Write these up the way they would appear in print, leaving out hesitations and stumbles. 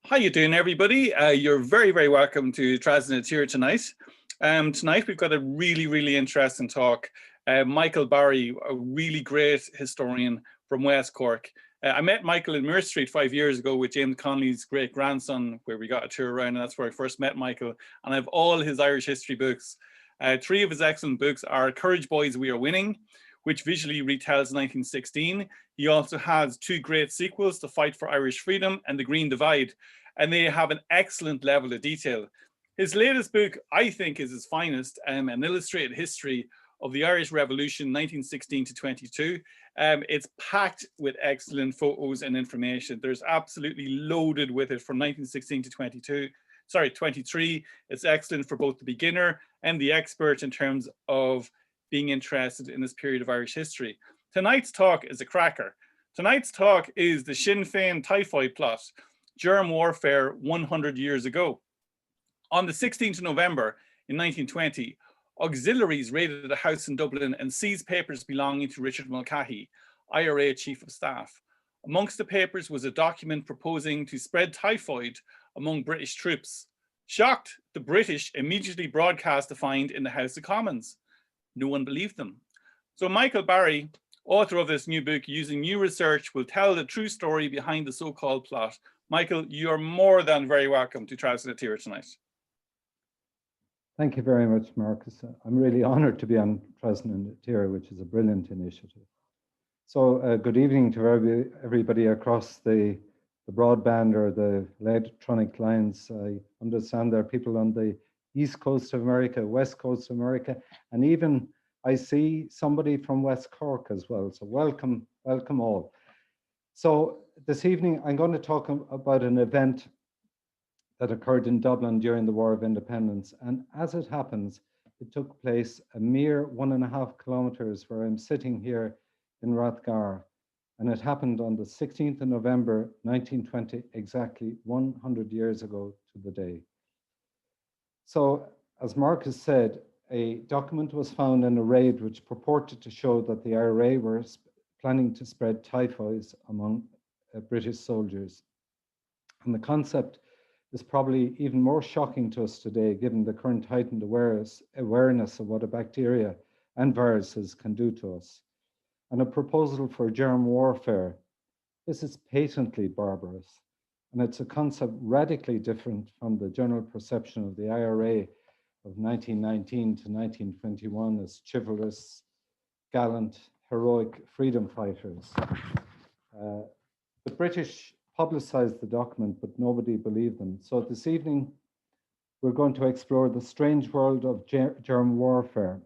How you doing, everybody? You're very, very welcome to Trasnet here tonight. Tonight we've got a really interesting talk. Michael Barry, a really great historian from West Cork. I met Michael in Muir Street 5 years ago with James Connolly's great grandson, where we got a tour around, and that's where I first met Michael. And I have all his Irish history books. Three of his excellent books are Courage Boys, We Are Winning, which visually retells 1916. He also has two great sequels, The Fight for Irish Freedom and The Green Divide, and they have an excellent level of detail. His latest book, I think, is his finest, an illustrated history of the Irish Revolution, 1916 to 22. It's packed with excellent photos and information. There's absolutely loaded with it from 1916 to 23. It's excellent for both the beginner and the expert in terms of being interested in this period of Irish history. Tonight's talk is a cracker. Tonight's talk is the Sinn Fein typhoid plot, germ warfare 100 years ago. On the 16th of November in 1920, Auxiliaries raided a house in Dublin and seized papers belonging to Richard Mulcahy, IRA Chief of Staff. Amongst the papers was a document proposing to spread typhoid among British troops. Shocked, the British immediately broadcast the find in the House of Commons. No one believed them. So Michael Barry, author of this new book, using new research, will tell the true story behind the so-called plot. Michael, you're more than very welcome to Trasnet here tonight. Thank you very much, Marcus. I'm really honored to be on Trasnet here, which is a brilliant initiative. So good evening to everybody across the broadband or the electronic lines. I understand there are people on the East Coast of America, West Coast of America, and even I see somebody from West Cork as well. So welcome all. So this evening, I'm going to talk about an event that occurred in Dublin during the War of Independence. And as it happens, it took place a mere 1.5 kilometers where I'm sitting here in Rathgar. And it happened on the 16th of November, 1920, exactly 100 years ago to the day. So as Marcus said, a document was found in a raid which purported to show that the IRA were planning to spread typhoid among British soldiers. And the concept is probably even more shocking to us today, given the current heightened awareness of what a bacteria and viruses can do to us. And a proposal for germ warfare. This is patently barbarous. And it's a concept radically different from the general perception of the IRA of 1919 to 1921 as chivalrous, gallant, heroic freedom fighters. The British publicized the document, but nobody believed them. So this evening, we're going to explore the strange world of germ warfare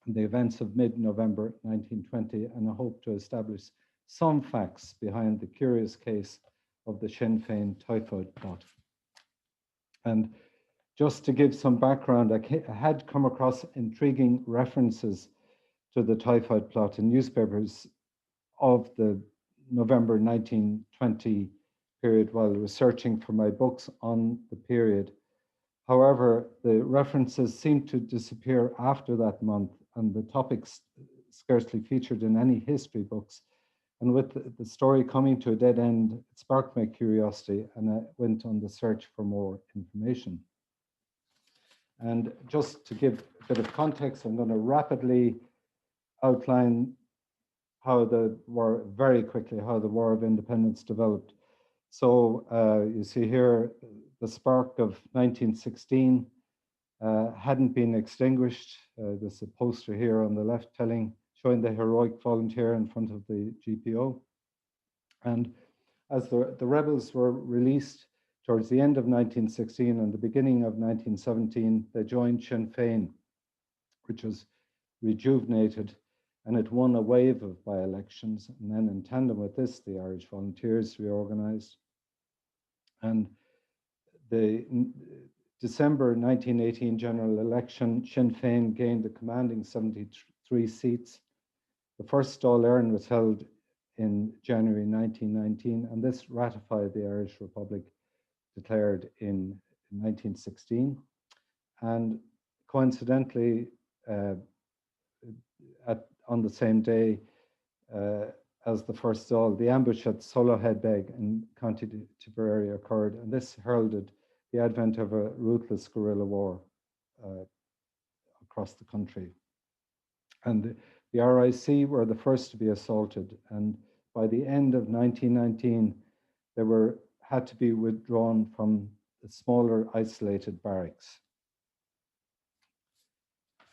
and the events of mid-November 1920, and I hope to establish some facts behind the curious case of the Sinn Fein typhoid plot. And just to give some background, I had come across intriguing references to the typhoid plot in newspapers of the November 1920 period while researching for my books on the period. However, the references seemed to disappear after that month, and the topics scarcely featured in any history books. And with the story coming to a dead end, it sparked my curiosity, and I went on the search for more information. And just to give a bit of context, I'm going to rapidly outline how the war, very quickly, how the War of Independence developed. So you see here, the spark of 1916 hadn't been extinguished. There's a poster here on the left showing the heroic volunteer in front of the GPO. And as the rebels were released towards the end of 1916 and the beginning of 1917, they joined Sinn Fein, which was rejuvenated, and it won a wave of by-elections. And then in tandem with this, the Irish Volunteers reorganized. And the December 1918 general election, Sinn Fein gained a commanding 73 seats. The first All-Ireland was held in January 1919, and this ratified the Irish Republic declared in 1916. And coincidentally, on the same day, as the first Dáil, the ambush at Soloheadbeg in County Tipperary occurred, and this heralded the advent of a ruthless guerrilla war across the country. And the RIC were the first to be assaulted, and by the end of 1919, they had to be withdrawn from the smaller, isolated barracks.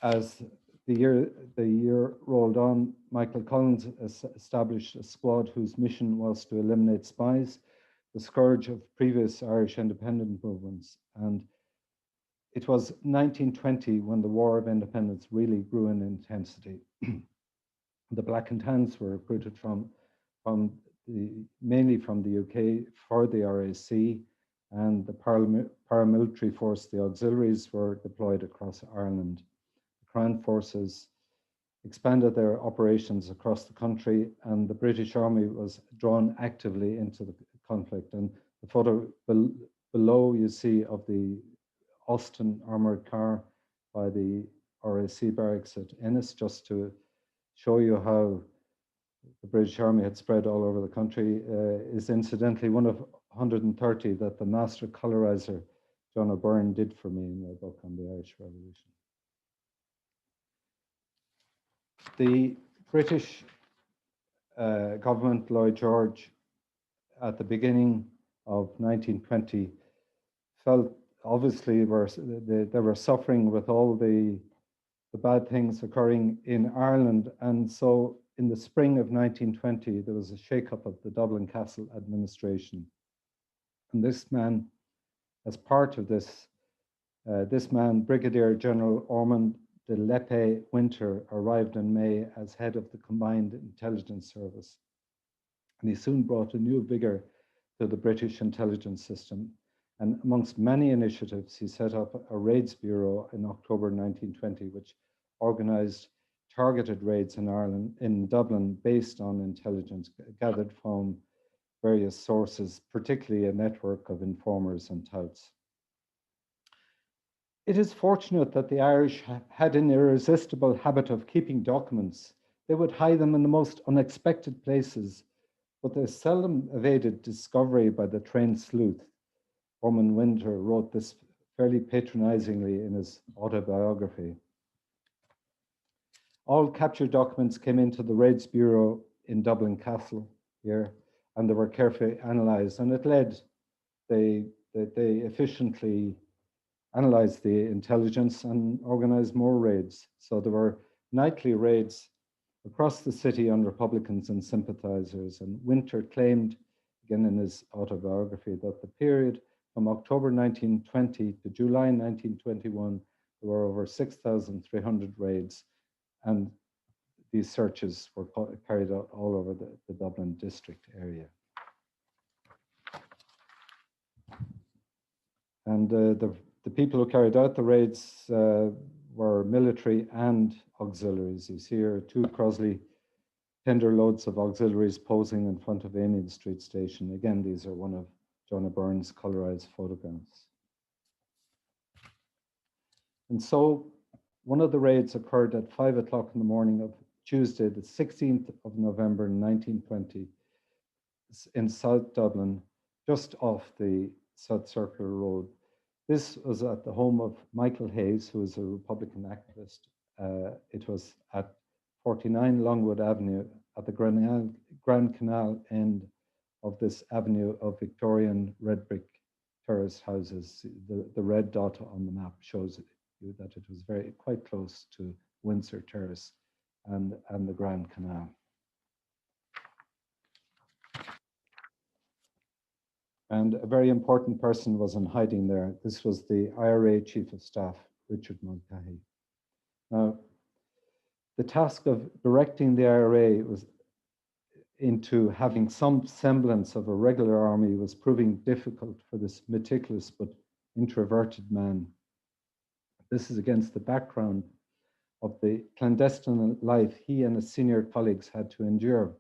As the year rolled on, Michael Collins established a squad whose mission was to eliminate spies, the scourge of previous Irish independent movements. And it was 1920 when the War of Independence really grew in intensity. The Black and Tans were recruited mainly from the UK for the RAC, and the paramilitary force, the Auxiliaries, were deployed across Ireland. Crown forces expanded their operations across the country, and the British Army was drawn actively into the conflict. And the photo below you see of the Austin armored car by the RAC barracks at Ennis, just to show you how the British Army had spread all over the country, is incidentally one of 130 that the master colorizer John O'Byrne did for me in my book on the Irish Revolution. The British government, Lloyd George, at the beginning of 1920, felt obviously they were suffering with all the bad things occurring in Ireland. And so in the spring of 1920, there was a shake-up of the Dublin Castle administration. And this man, as part of this, Brigadier General Ormond de Lepe Winter, arrived in May as head of the Combined Intelligence Service. And he soon brought a new vigor to the British intelligence system. And amongst many initiatives, he set up a raids bureau in October 1920, which organized targeted raids in Dublin based on intelligence gathered from various sources, particularly a network of informers and touts. It is fortunate that the Irish had an irresistible habit of keeping documents. They would hide them in the most unexpected places, but they seldom evaded discovery by the trained sleuth. Ormond Winter wrote this fairly patronizingly in his autobiography. All captured documents came into the Raids Bureau in Dublin Castle here, and they were carefully analyzed, and it led, they efficiently analyzed the intelligence and organized more raids. So there were nightly raids across the city on Republicans and sympathizers, and Winter claimed, again in his autobiography, that the period from October 1920 to July 1921, there were over 6,300 raids, and these searches were carried out all over the Dublin district area. And the people who carried out the raids were military and auxiliaries. You see here 2 Crosley tender loads of auxiliaries posing in front of Amiens Street Station. Again, these are one of John O'Byrne's colorized photographs. And so one of the raids occurred at 5 o'clock in the morning of Tuesday, the 16th of November 1920, in South Dublin, just off the South Circular Road. This was at the home of Michael Hayes, who was a Republican activist. It was at 49 Longwood Avenue at the Grand Canal end of this avenue of Victorian red brick terrace houses. The red dot on the map shows you that it was quite close to Windsor Terrace and the Grand Canal. And a very important person was in hiding there. This was the IRA Chief of Staff, Richard Mulcahy. Now, the task of directing the IRA was into having some semblance of a regular army was proving difficult for this meticulous but introverted man. This is against the background of the clandestine life he and his senior colleagues had to endure.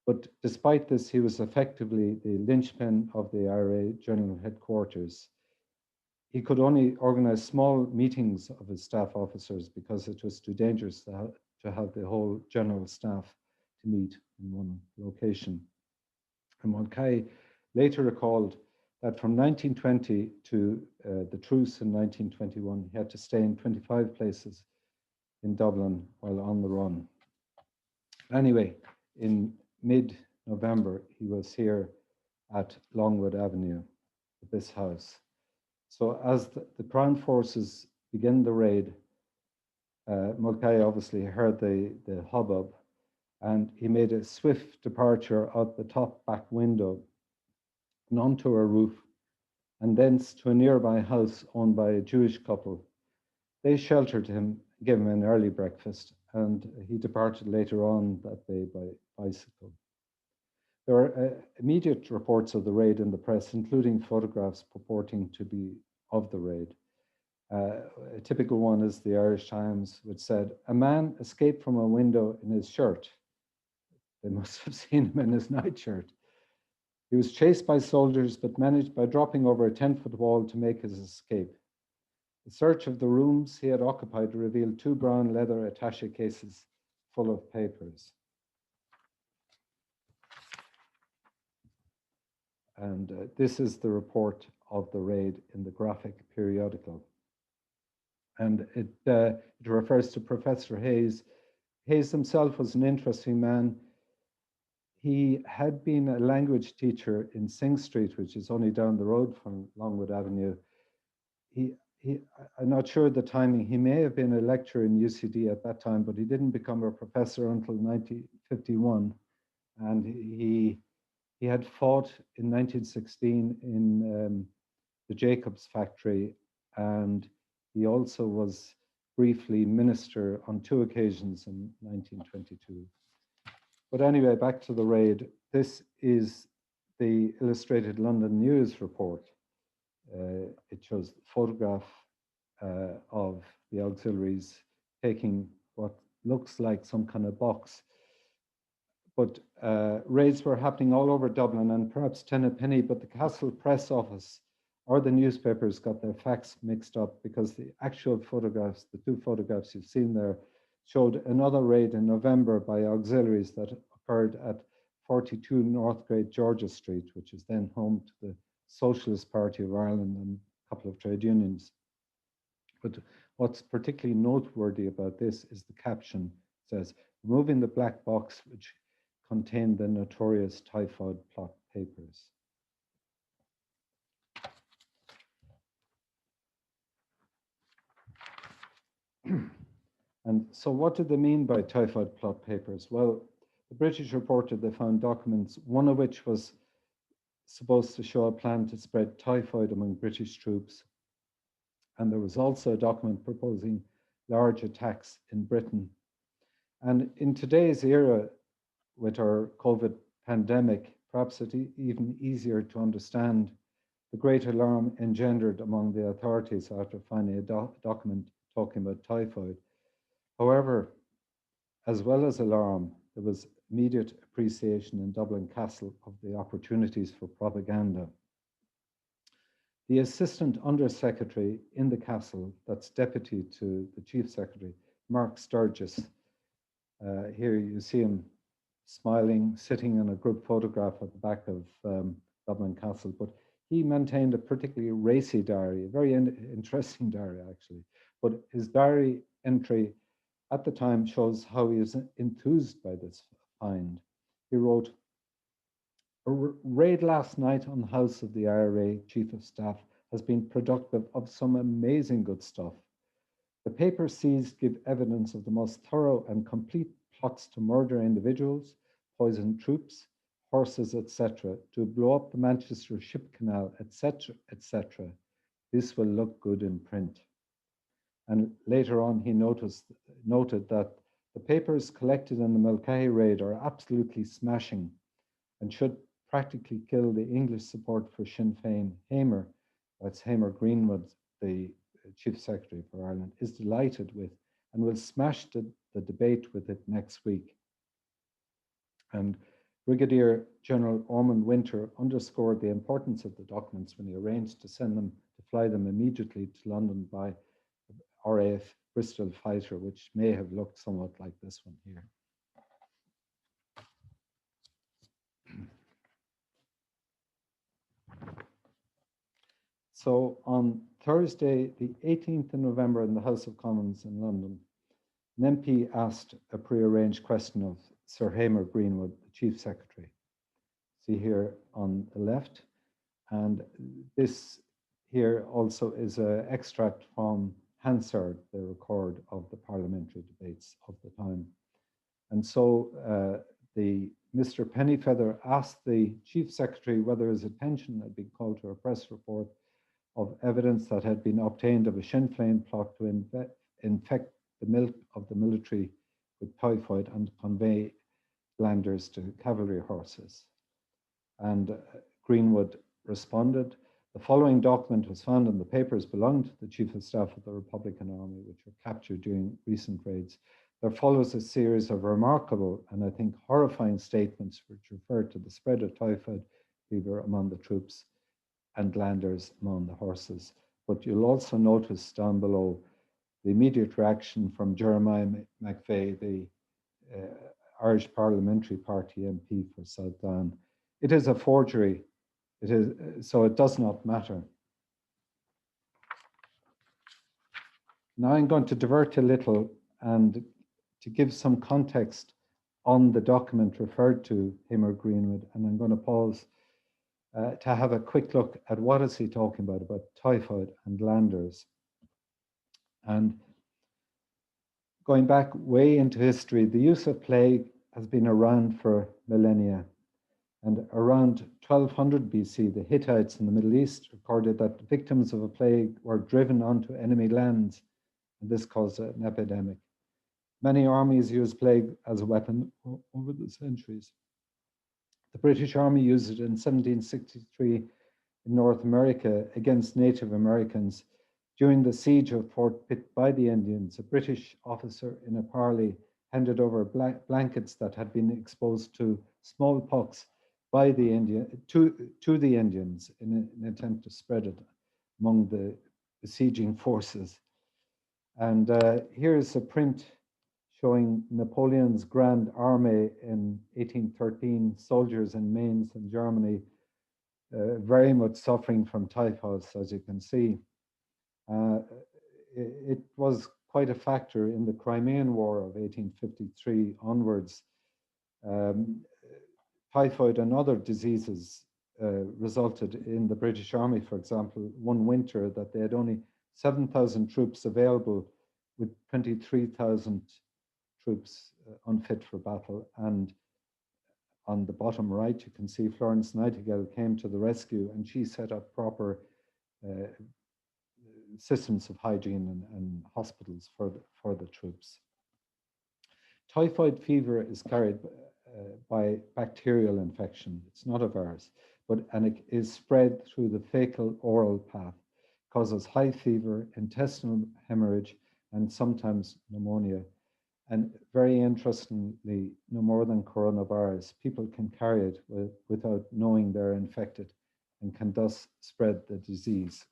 But despite this, he was effectively the linchpin of the IRA General Headquarters. He could only organize small meetings of his staff officers because it was too dangerous to have the whole general staff to meet in one location. And Mulcahy later recalled that from 1920 to the truce in 1921, he had to stay in 25 places in Dublin while on the run. Anyway, in mid-November, he was here at Longwood Avenue, at this house. So as the Crown forces begin the raid, Mulcahy obviously heard the hubbub, and he made a swift departure out the top back window and onto a roof, and thence to a nearby house owned by a Jewish couple. They sheltered him, gave him an early breakfast, and he departed later on that day by bicycle. There were immediate reports of the raid in the press, including photographs purporting to be of the raid. A typical one is the Irish Times, which said, "A man escaped from a window in his shirt." They must have seen him in his nightshirt. He was chased by soldiers, but managed by dropping over a 10-foot wall to make his escape. The search of the rooms he had occupied revealed 2 brown leather attaché cases full of papers. And this is the report of the raid in the Graphic periodical. And it refers to Professor Hayes. Hayes himself was an interesting man. He had been a language teacher in Sing Street, which is only down the road from Longwood Avenue. I'm not sure the timing. He may have been a lecturer in UCD at that time, but he didn't become a professor until 1951. And he had fought in 1916 in the Jacobs factory, and he also was briefly minister on 2 occasions in 1922. But anyway, back to the raid. This is the Illustrated London News report. It shows a photograph of the Auxiliaries taking what looks like some kind of box. But raids were happening all over Dublin and perhaps Tennepenny, but the Castle Press Office or the newspapers got their facts mixed up, because the actual photographs, the 2 photographs you've seen there, showed another raid in November by Auxiliaries that occurred at 42 North Great Georgia Street, which is then home to the Socialist Party of Ireland and a couple of trade unions. But what's particularly noteworthy about this is the caption. It says, "Removing the black box which contained the notorious typhoid plot papers." And so what did they mean by typhoid plot papers? Well, the British reported they found documents, one of which was supposed to show a plan to spread typhoid among British troops. And there was also a document proposing large attacks in Britain. And in today's era, with our COVID pandemic, perhaps it's even easier to understand the great alarm engendered among the authorities after finding a document talking about typhoid. However, as well as alarm, there was immediate appreciation in Dublin Castle of the opportunities for propaganda. The Assistant Undersecretary in the Castle, that's deputy to the Chief Secretary, Mark Sturgis. Here you see him smiling, sitting in a group photograph at the back of Dublin Castle, but he maintained a particularly racy diary, a very interesting diary actually. But his diary entry at the time shows how he is enthused by this find. He wrote, "A raid last night on the house of the IRA Chief of Staff has been productive of some amazing good stuff. The papers seized give evidence of the most thorough and complete plots to murder individuals, poison troops, horses, etc., to blow up the Manchester Ship Canal, etc., etc. This will look good in print." And later on, he noted that the papers collected in the Mulcahy raid are absolutely smashing and should practically kill the English support for Sinn Fein. Hamer, that's Hamer Greenwood, the Chief Secretary for Ireland, is delighted with and will smash the debate with it next week. And Brigadier General Ormond Winter underscored the importance of the documents when he arranged to fly them immediately to London by RAF Bristol fighter, which may have looked somewhat like this one here. So on Thursday, the 18th of November in the House of Commons in London, an MP asked a prearranged question of Sir Hamer Greenwood, the Chief Secretary. See here on the left. And this here also is an extract from Hansard, the record of the parliamentary debates of the time. And so Mr. Pennyfeather asked the Chief Secretary whether his attention had been called to a press report of evidence that had been obtained of a Sinn Féin plot to infect the milk of the military with typhoid and convey glanders to cavalry horses. And Greenwood responded, the following document was found in the papers belonging to the Chief of Staff of the Republican Army, which were captured during recent raids. There follows a series of remarkable and I think horrifying statements which refer to the spread of typhoid fever among the troops and glanders among the horses. But you'll also notice down below the immediate reaction from Jeremiah McVeigh, the Irish Parliamentary Party MP for South Down. It is a forgery. It is, so it does not matter. Now I'm going to divert a little and to give some context on the document referred to, Hamer Greenwood, and I'm going to pause to have a quick look at what is he talking about typhoid and landers. And going back way into history, the use of plague has been around for millennia. And around 1200 BC, the Hittites in the Middle East recorded that victims of a plague were driven onto enemy lands, and this caused an epidemic. Many armies used plague as a weapon over the centuries. The British Army used it in 1763 in North America against Native Americans. During the siege of Fort Pitt by the Indians, a British officer in a parley handed over blankets that had been exposed to smallpox by the to the Indians in an attempt to spread it among the besieging forces. And here's a print showing Napoleon's Grand Army in 1813, soldiers in Mainz in Germany, very much suffering from typhus, as you can see. It was quite a factor in the Crimean War of 1853 onwards. Typhoid and other diseases resulted in the British Army, for example, one winter that they had only 7,000 troops available with 23,000 troops unfit for battle. And on the bottom right, you can see Florence Nightingale came to the rescue and she set up proper systems of hygiene and hospitals for the troops. Typhoid fever is carried by bacterial infection. It's not a virus, and it is spread through the fecal oral path, causes high fever, intestinal hemorrhage, and sometimes pneumonia. And very interestingly, no more than coronavirus, people can carry it without knowing they're infected and can thus spread the disease.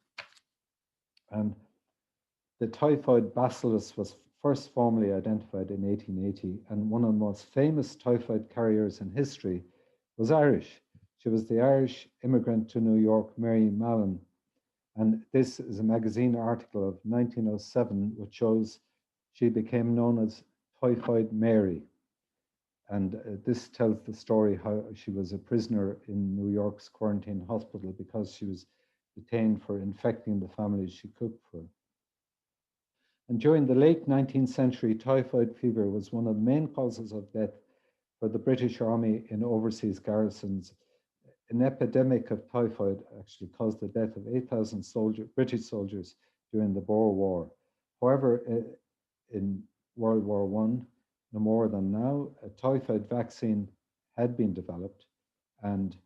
And the typhoid bacillus was first formally identified in 1880, and one of the most famous typhoid carriers in history was Irish. She was the Irish immigrant to New York, Mary Mallon. And this is a magazine article of 1907, which shows she became known as Typhoid Mary. And this tells the story how she was a prisoner in New York's quarantine hospital because she was detained for infecting the families she cooked for. And during the late 19th century, typhoid fever was one of the main causes of death for the British Army in overseas garrisons. An epidemic of typhoid actually caused the death of 8,000 British soldiers during the Boer War. However, in World War I, no more than now, a typhoid vaccine had been developed, and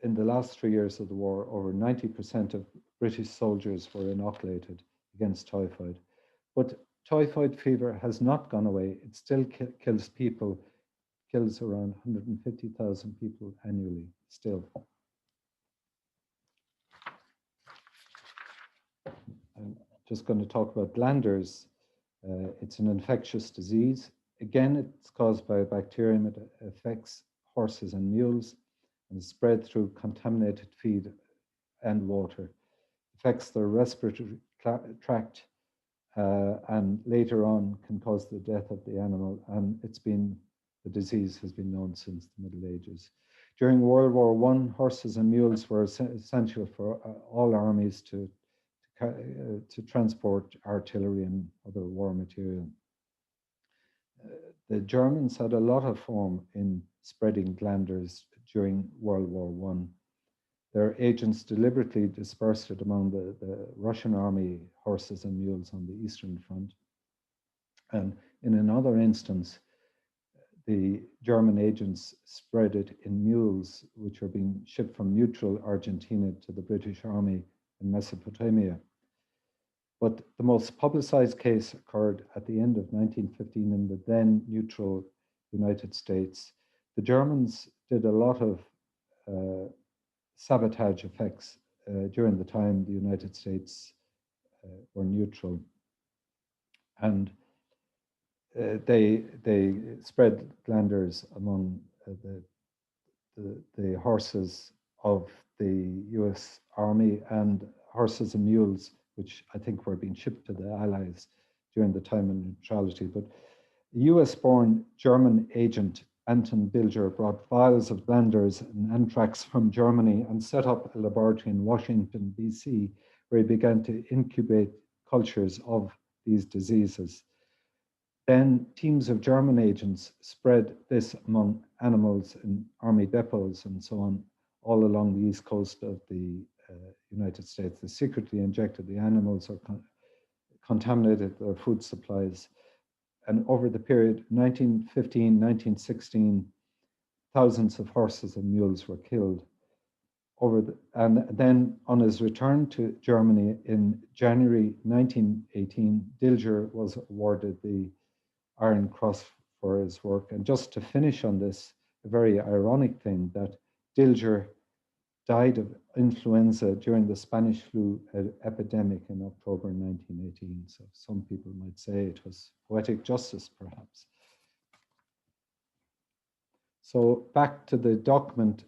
in the last 3 years of the war, over 90% of British soldiers were inoculated against typhoid. But typhoid fever has not gone away. It still kills people, kills around 150,000 people annually still. I'm just going to talk about glanders. It's an infectious disease. Again, it's caused by a bacterium. It affects horses and mules and is spread through contaminated feed and water. affects the respiratory tract, and later on can cause the death of the animal. And the disease has been known since the Middle Ages. During World War I, horses and mules were essential for all armies to transport artillery and other war material. The Germans had a lot of form in spreading glanders during World War I. Their agents deliberately dispersed it among the Russian army horses and mules on the Eastern Front. And in another instance, the German agents spread it in mules, which were being shipped from neutral Argentina to the British Army in Mesopotamia. But the most publicized case occurred at the end of 1915 in the then neutral United States. The Germans did a lot of sabotage effects during the time the United States were neutral. And they spread glanders among the horses of the US Army and horses and mules, which I think were being shipped to the Allies during the time of neutrality. But a US-born German agent, Anton Bilger, brought vials of glanders and anthrax from Germany and set up a laboratory in Washington, DC, where he began to incubate cultures of these diseases. Then teams of German agents spread this among animals in army depots and so on, all along the east coast of the United States. They secretly injected the animals or contaminated their food supplies. And over the period 1915, 1916, thousands of horses and mules were killed. And then on his return to Germany in January 1918, Dilger was awarded the Iron Cross for his work. And just to finish on this, a very ironic thing that Dilger died of influenza during the Spanish flu epidemic in October 1918. So some people might say it was poetic justice, perhaps. So back to the document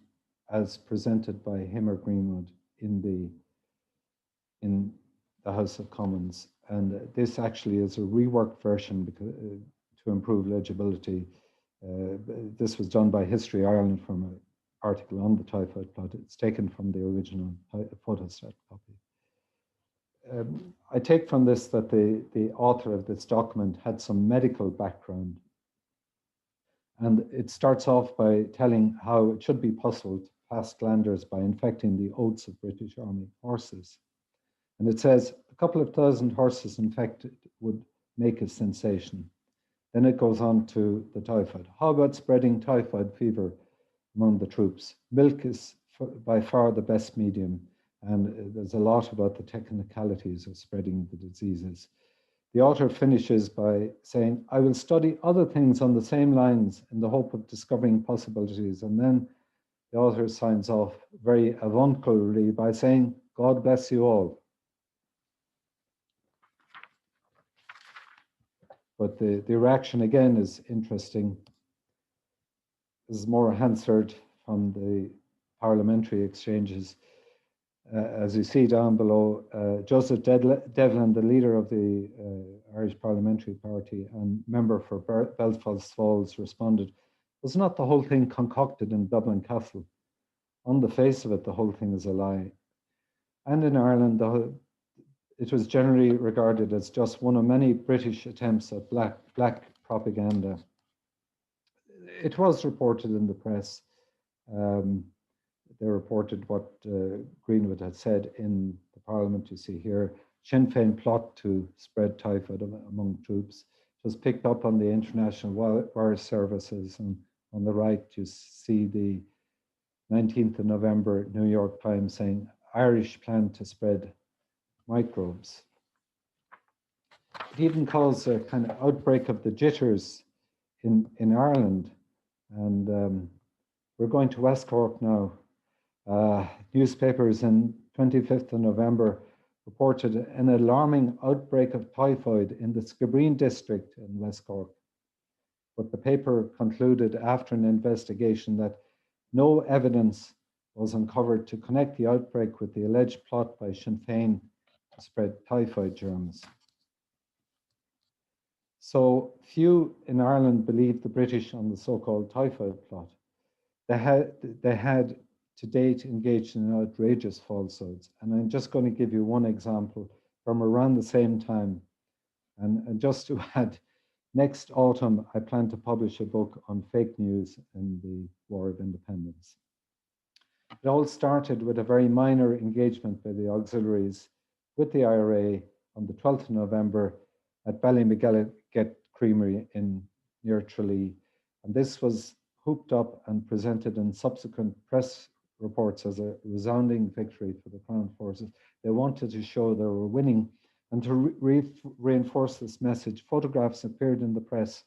as presented by him or Greenwood in the House of Commons. And this actually is a reworked version because, to improve legibility. This was done by History Ireland from an article on the typhoid plot. It's taken from the original photostat copy. I take from this that the author of this document had some medical background. And it starts off by telling how it should be possible to pass glanders by infecting the oats of British Army horses. And it says a couple of thousand horses infected would make a sensation. Then it goes on to the typhoid. How about spreading typhoid fever among the troops? Milk is by far the best medium, and there's a lot about the technicalities of spreading the diseases. The author finishes by saying, I will study other things on the same lines in the hope of discovering possibilities. And then the author signs off very avuncularly by saying, God bless you all. But the reaction again is interesting. This is more Hansard from the parliamentary exchanges. As you see down below, Joseph Devlin, the leader of the Irish Parliamentary Party and member for Belfast Falls, responded, was not the whole thing concocted in Dublin Castle? On the face of it, the whole thing is a lie. And in Ireland, it was generally regarded as just one of many British attempts at black propaganda. It was reported in the press. They reported what Greenwood had said in the Parliament. You see here, Sinn Fein plot to spread typhoid among troops. It was picked up on the international wire services, and on the right you see the 19th of November New York Times saying Irish plan to spread microbes. It even caused a kind of outbreak of the jitters in Ireland. And we're going to West Cork now. Newspapers in 25th of November reported an alarming outbreak of typhoid in the Skibbereen district in West Cork. But the paper concluded after an investigation that no evidence was uncovered to connect the outbreak with the alleged plot by Sinn Fein to spread typhoid germs. So few in Ireland believed the British on the so-called typhoid plot. They had to date engaged in outrageous falsehoods. And I'm just going to give you one example from around the same time. And just to add, next autumn, I plan to publish a book on fake news in the War of Independence. It all started with a very minor engagement by the Auxiliaries with the IRA on the 12th of November at Ballymcgillet Creamery near Tralee. And this was hooped up and presented in subsequent press reports as a resounding victory for the Crown Forces. They wanted to show they were winning. And to reinforce this message, photographs appeared in the press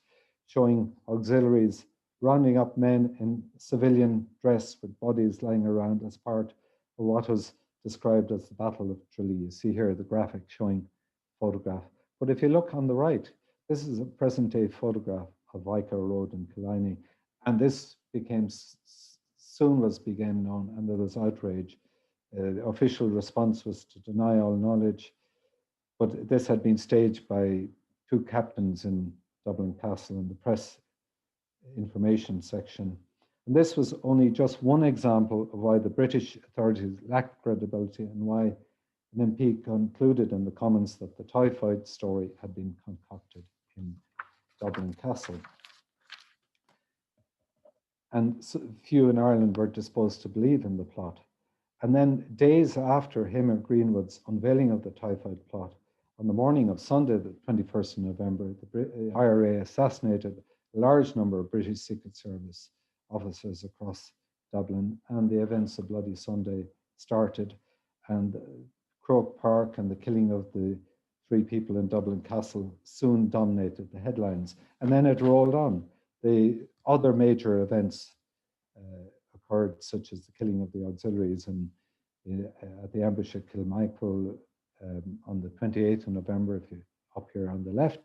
showing Auxiliaries rounding up men in civilian dress with bodies lying around as part of what was described as the Battle of Tralee. You see here the graphic showing photograph. But if you look on the right, this is a present-day photograph of Vicar Road in Killiney. And this soon became known, and there was outrage. The official response was to deny all knowledge. But this had been staged by two captains in Dublin Castle in the press information section. And this was only just one example of why the British authorities lacked credibility and why an MP concluded in the Commons that the typhoid story had been concocted in Dublin Castle. And so few in Ireland were disposed to believe in the plot. And then days after Hamer Greenwood's unveiling of the typhoid plot, on the morning of Sunday, the 21st of November, the IRA assassinated a large number of British Secret Service officers across Dublin, and the events of Bloody Sunday started, and Croke Park and the killing of the 3 people in Dublin Castle soon dominated the headlines. And then it rolled on. The other major events occurred, such as the killing of the Auxiliaries and at the ambush at Kilmichael on the 28th of November, if you up here on the left,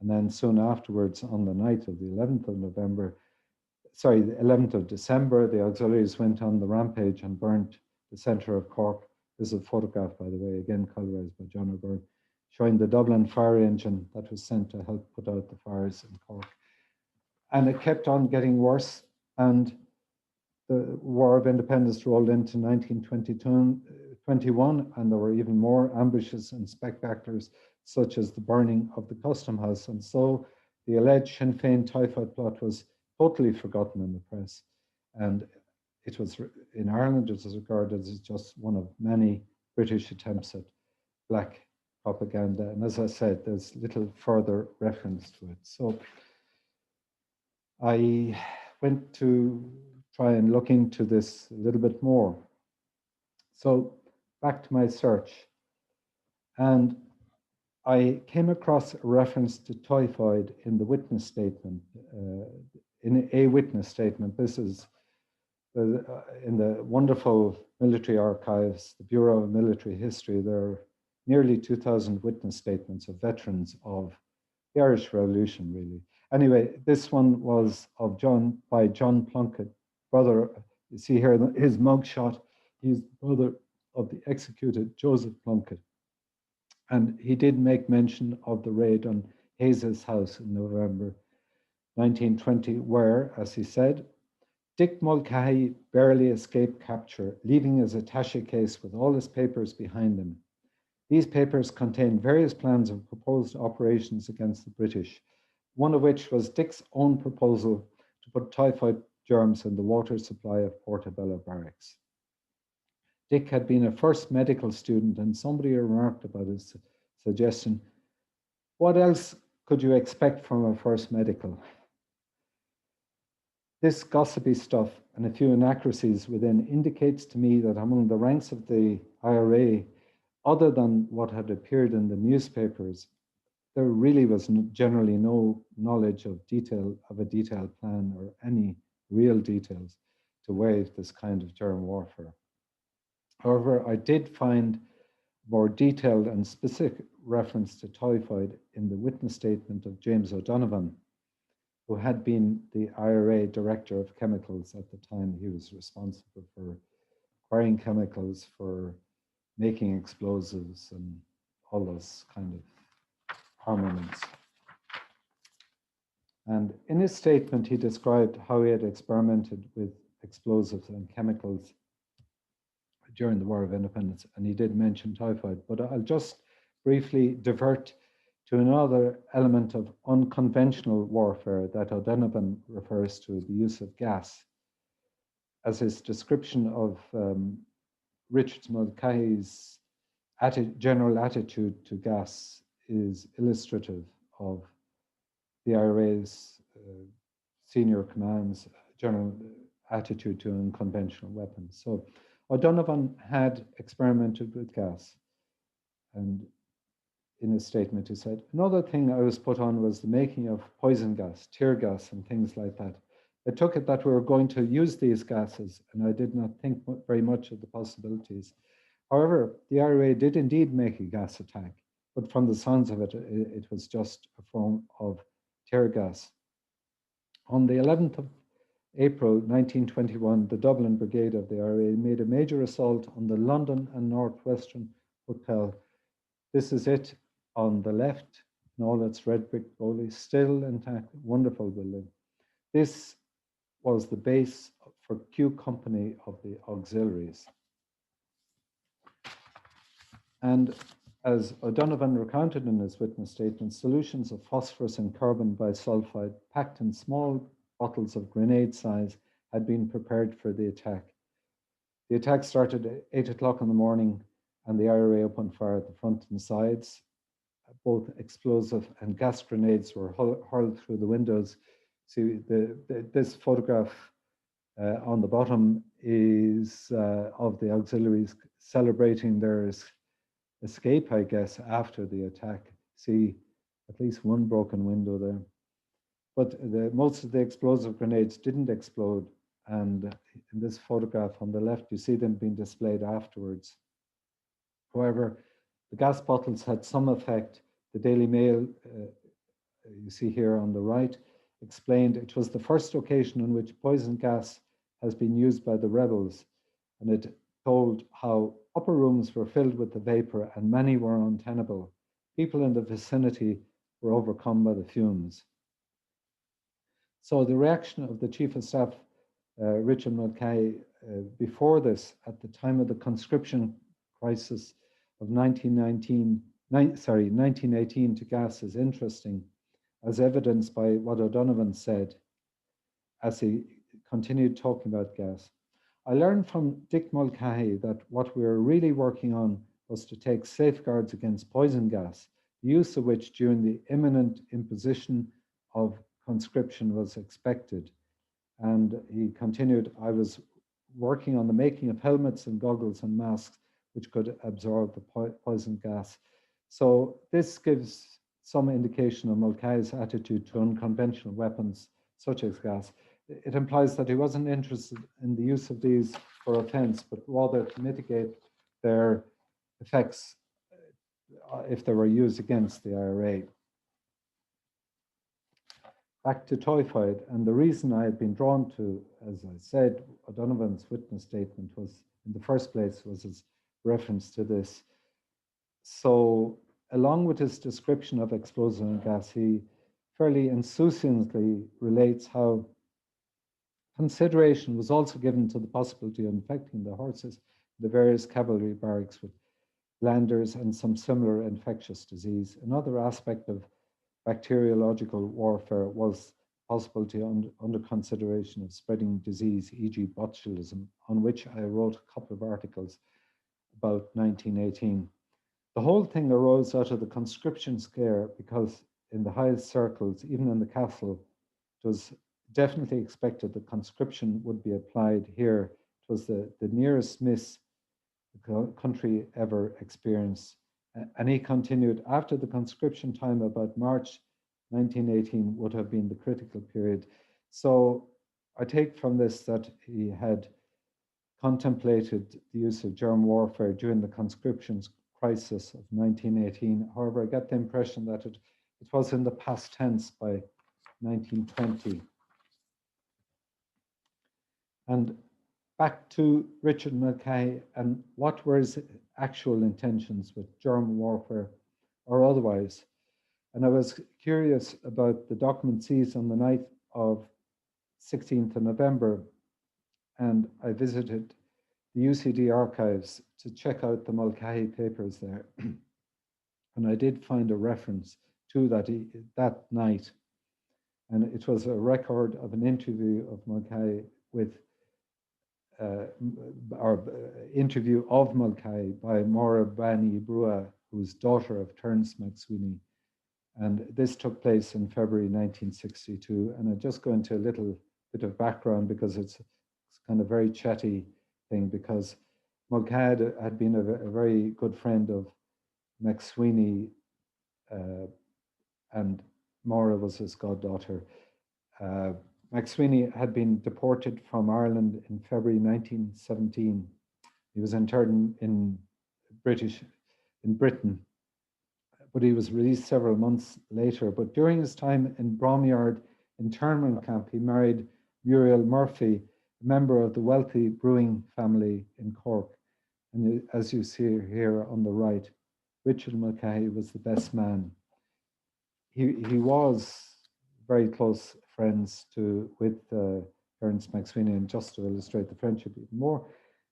and then soon afterwards on the night of the 11th of November, sorry, the 11th of December, the Auxiliaries went on the rampage and burnt the centre of Cork. This is a photograph, by the way, again colorized by John O'Byrne, showing the Dublin fire engine that was sent to help put out the fires in Cork. And it kept on getting worse, and the War of Independence rolled into 1921, and there were even more ambushes and spectaculars, such as the burning of the Custom House. And so the alleged Sinn Féin typhoid plot was totally forgotten in the press. And it was, in Ireland, it was regarded as just one of many British attempts at black propaganda. And as I said, there's little further reference to it. So I went to try and look into this a little bit more. So back to my search, and I came across a reference to typhoid in the witness statement, in a witness statement. This is in the wonderful military archives, the Bureau of Military History. There are nearly 2,000 witness statements of veterans of the Irish Revolution, really. Anyway, this one was by John Plunkett, brother. You see here his mugshot. He's brother of the executed Joseph Plunkett. And he did make mention of the raid on Hayes's house in November 1920, where, as he said, Dick Mulcahy barely escaped capture, leaving his attaché case with all his papers behind him. These papers contained various plans of proposed operations against the British, one of which was Dick's own proposal to put typhoid germs in the water supply of Portobello Barracks. Dick had been a first medical student, and somebody remarked about his suggestion, "What else could you expect from a first medical?" This gossipy stuff and a few inaccuracies within indicates to me that among the ranks of the IRA, other than what had appeared in the newspapers, there really was generally no knowledge of a detailed plan or any real details to wage this kind of germ warfare. However, I did find more detailed and specific reference to typhoid in the witness statement of James O'Donovan, who had been the IRA Director of Chemicals at the time. He was responsible for firing chemicals for making explosives and all those kind of armaments. And in his statement, he described how he had experimented with explosives and chemicals during the War of Independence, and he did mention typhoid, but I'll just briefly divert to another element of unconventional warfare that O'Donovan refers to, the use of gas, as his description of Richard Mulcahy's general attitude to gas is illustrative of the IRA's senior command's general attitude to unconventional weapons. So O'Donovan had experimented with gas, and in his statement he said, another thing I was put on was the making of poison gas, tear gas, and things like that. I took it that we were going to use these gases, and I did not think very much of the possibilities. However, the IRA did indeed make a gas attack, but from the sounds of it, it was just a form of tear gas. On the 11th of April 1921, the Dublin Brigade of the IRA made a major assault on the London and Northwestern Hotel. This is it on the left, and all its red brick goalie, still intact, wonderful building. This was the base for Q Company of the Auxiliaries. And as O'Donovan recounted in his witness statement, solutions of phosphorus and carbon bisulfide packed in small bottles of grenade size had been prepared for the attack. The attack started at 8 o'clock in the morning, and the IRA opened fire at the front and sides. Both explosive and gas grenades were hurled through the windows. See, this photograph on the bottom is of the auxiliaries celebrating their escape, I guess, after the attack. See at least one broken window there. But most of the explosive grenades didn't explode. And in this photograph on the left, you see them being displayed afterwards. However, the gas bottles had some effect. The Daily Mail, you see here on the right, explained it was the first occasion on which poison gas has been used by the rebels. And it told how upper rooms were filled with the vapor and many were untenable. People in the vicinity were overcome by the fumes. So the reaction of the Chief of Staff, Richard Mulcahy, before this, at the time of the conscription crisis of 1918 to gas is interesting, as evidenced by what O'Donovan said as he continued talking about gas. I learned from Dick Mulcahy that what we were really working on was to take safeguards against poison gas, the use of which during the imminent imposition of conscription was expected. And he continued, I was working on the making of helmets and goggles and masks which could absorb the poison gas. So this gives some indication of Mulcahy's attitude to unconventional weapons such as gas. It implies that he wasn't interested in the use of these for offense, but rather to mitigate their effects if they were used against the IRA. Back to typhoid, and the reason I had been drawn to, as I said, O'Donovan's witness statement was, in the first place, was his reference to this. So, along with his description of explosive and gas, he fairly insouciantly relates how consideration was also given to the possibility of infecting the horses in the various cavalry barracks with glanders and some similar infectious disease. Another aspect of bacteriological warfare was possibility under consideration of spreading disease, e.g. botulism, on which I wrote a couple of articles about 1918. The whole thing arose out of the conscription scare because in the highest circles, even in the castle, it was definitely expected that conscription would be applied here. It was the nearest miss the country ever experienced. And he continued, after the conscription time, about March 1918 would have been the critical period. So I take from this that he had contemplated the use of germ warfare during the conscription crisis of 1918. However, I get the impression that it was in the past tense by 1920. And back to Richard Mulcahy and what were his actual intentions with germ warfare or otherwise. And I was curious about the document seized on the night of 16th of November, and I visited the UCD archives to check out the Mulcahy papers there. And I did find a reference to that night. And it was a record of an interview of Mulcahy with, interview of Mulcahy by Maura Bani Brua, who's daughter of Terence McSweeney. And this took place in February 1962. And I'll just go into a little bit of background because it's kind of very chatty thing, because Mulcahy had been a very good friend of McSweeney, and Maura was his goddaughter. McSweeney had been deported from Ireland in February 1917. He was interned in Britain, but he was released several months later. But during his time in Bromyard internment camp, he married Muriel Murphy, a member of the wealthy brewing family in Cork. And as you see here on the right, Richard Mulcahy was the best man. He was very close friends with Terence McSweeney, and just to illustrate the friendship even more,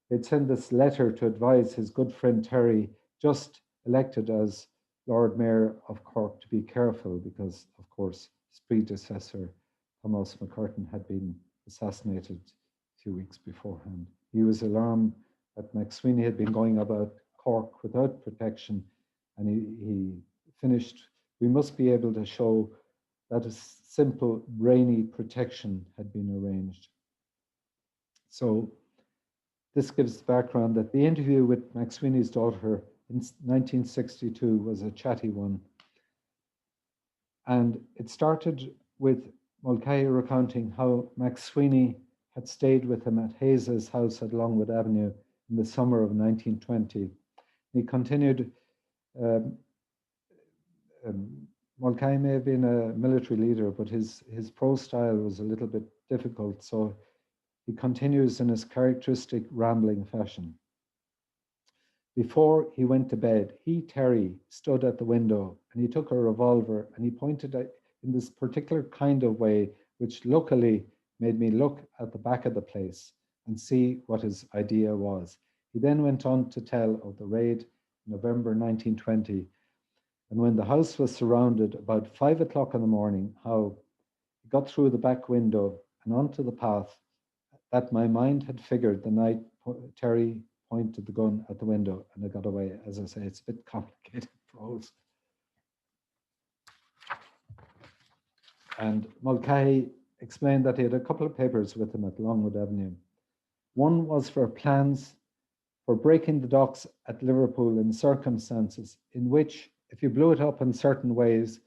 they'd send this letter to advise his good friend Terry, just elected as Lord Mayor of Cork, to be careful because, of course, his predecessor, Thomas McCurtain, had been assassinated a few weeks beforehand. He was alarmed that McSweeney had been going about Cork without protection, and he finished, "We must be able to show that a simple rainy protection had been arranged." So this gives the background that the interview with McSweeney's daughter in 1962 was a chatty one. And it started with Mulcahy recounting how McSweeney had stayed with him at Hayes's house at Longwood Avenue in the summer of 1920. He continued, Mulcahy may have been a military leader, but his prose style was a little bit difficult, so he continues in his characteristic rambling fashion. Before he went to bed, he, Terry, stood at the window and he took a revolver and he pointed at, in this particular kind of way, which luckily made me look at the back of the place and see what his idea was. He then went on to tell of the raid in November 1920, and when the house was surrounded about 5 o'clock in the morning, how he got through the back window and onto the path that my mind had figured the night Terry pointed the gun at the window and it got away. As I say, it's a bit complicated prose. And Mulcahy explained that he had a couple of papers with him at Longwood Avenue. One was for plans for breaking the docks at Liverpool in circumstances in which, if you blew it up in certain ways,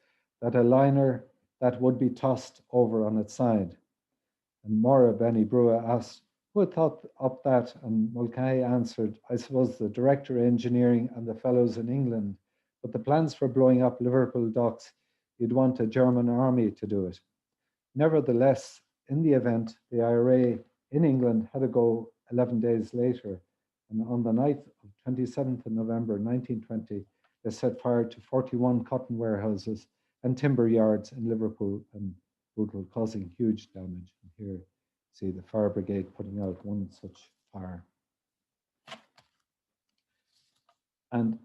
that a liner that would be tossed over on its side. And Maura Bani Brua asked, who had thought up that? And Mulcahy answered, I suppose the Director of Engineering and the fellows in England, but the plans for blowing up Liverpool docks, you'd want a German army to do it. Nevertheless, in the event, the IRA in England had to go 11 days later. And on the night of 27th of November 1920, they set fire to 41 cotton warehouses and timber yards in Liverpool and Bootle, causing huge damage. And here, see the fire brigade putting out one such fire. And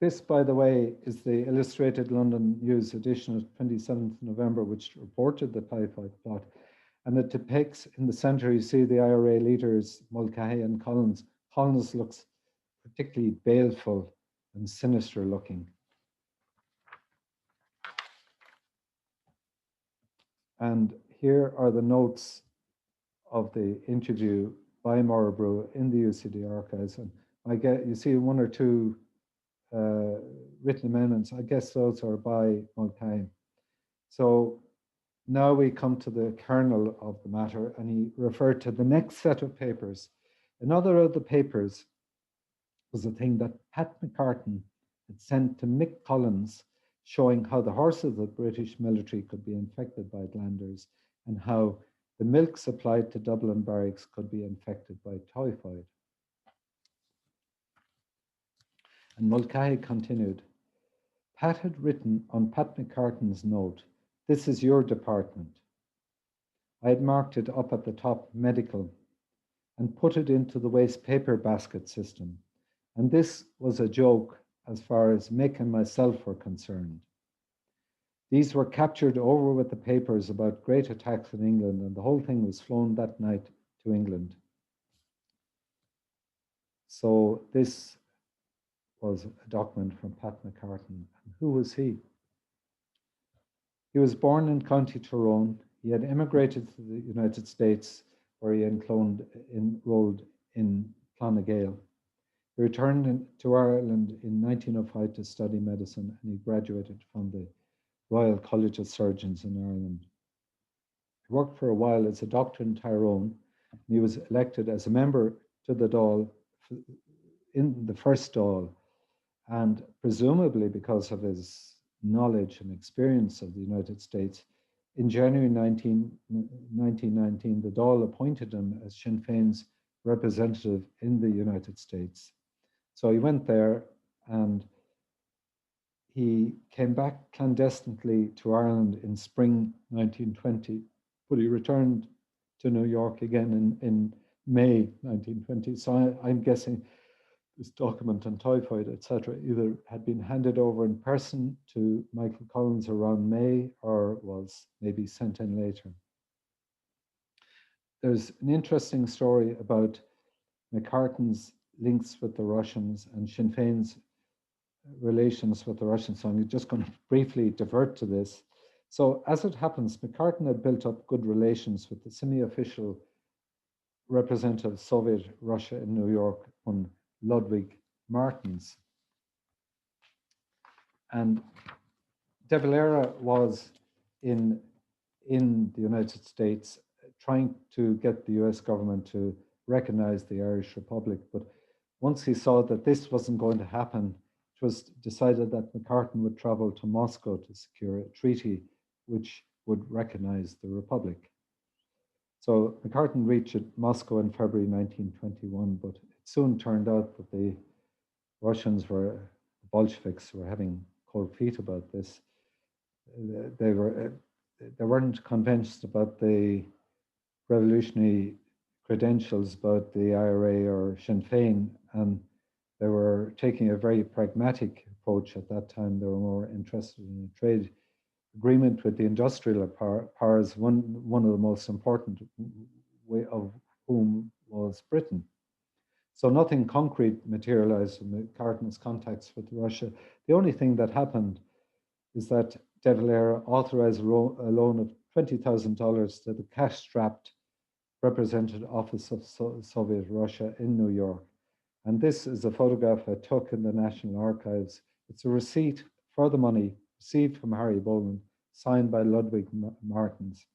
this, by the way, is the Illustrated London News edition of 27th November, which reported the Typhoid plot. And it depicts in the center, you see the IRA leaders, Mulcahy and Collins. Collins looks particularly baleful and sinister looking. And here are the notes of the interview by Maura Brua in the UCD archives. And I get, you see one or two written amendments. I guess those are by Mulcahy. So now we come to the kernel of the matter, and he referred to the next set of papers. Another of the papers was a thing that Pat McCartan had sent to Mick Collins, showing how the horses of the British military could be infected by glanders and how the milk supplied to Dublin barracks could be infected by typhoid. And Mulcahy continued, Pat had written on Pat McCartan's note, "This is your department." I had marked it up at the top, medical, and put it into the waste paper basket system. And this was a joke as far as Mick and myself were concerned. These were captured over with the papers about great attacks in England, and the whole thing was flown that night to England. So this was a document from Pat McCartan. And who was he? He was born in County Tyrone. He had immigrated to the United States, where he enrolled in Clonagale. He returned to Ireland in 1905 to study medicine, and he graduated from the Royal College of Surgeons in Ireland. He worked for a while as a doctor in Tyrone, and he was elected as a member to the Dáil in the first Dáil, and presumably because of his knowledge and experience of the United States, in January 1919, the Dáil appointed him as Sinn Féin's representative in the United States. So he went there and he came back clandestinely to Ireland in spring 1920, but he returned to New York again in May 1920. So I'm guessing this document on typhoid, etc., either had been handed over in person to Michael Collins around May or was maybe sent in later. There's an interesting story about McCartan's links with the Russians and Sinn Féin's relations with the Russians. So I'm just going to briefly divert to this. So as it happens, McCartan had built up good relations with the semi-official representative of Soviet Russia in New York, one Ludwig Martens. And De Valera was in the United States trying to get the US government to recognize the Irish Republic. But once he saw that this wasn't going to happen, it was decided that McCartan would travel to Moscow to secure a treaty which would recognize the Republic. So McCartan reached Moscow in February 1921, but it soon turned out that the Russians the Bolsheviks were having cold feet about this. They weren't convinced about the revolutionary credentials about the IRA or Sinn Féin, and they were taking a very pragmatic approach at that time. They were more interested in a trade agreement with the industrial powers, one of the most important of whom was Britain. So nothing concrete materialized in McCartan's contacts with Russia. The only thing that happened is that De Valera authorized a loan of $20,000 to the cash-strapped representative office of Soviet Russia in New York. And this is a photograph I took in the National Archives. It's a receipt for the money received from Harry Boland, signed by Ludwig Martens.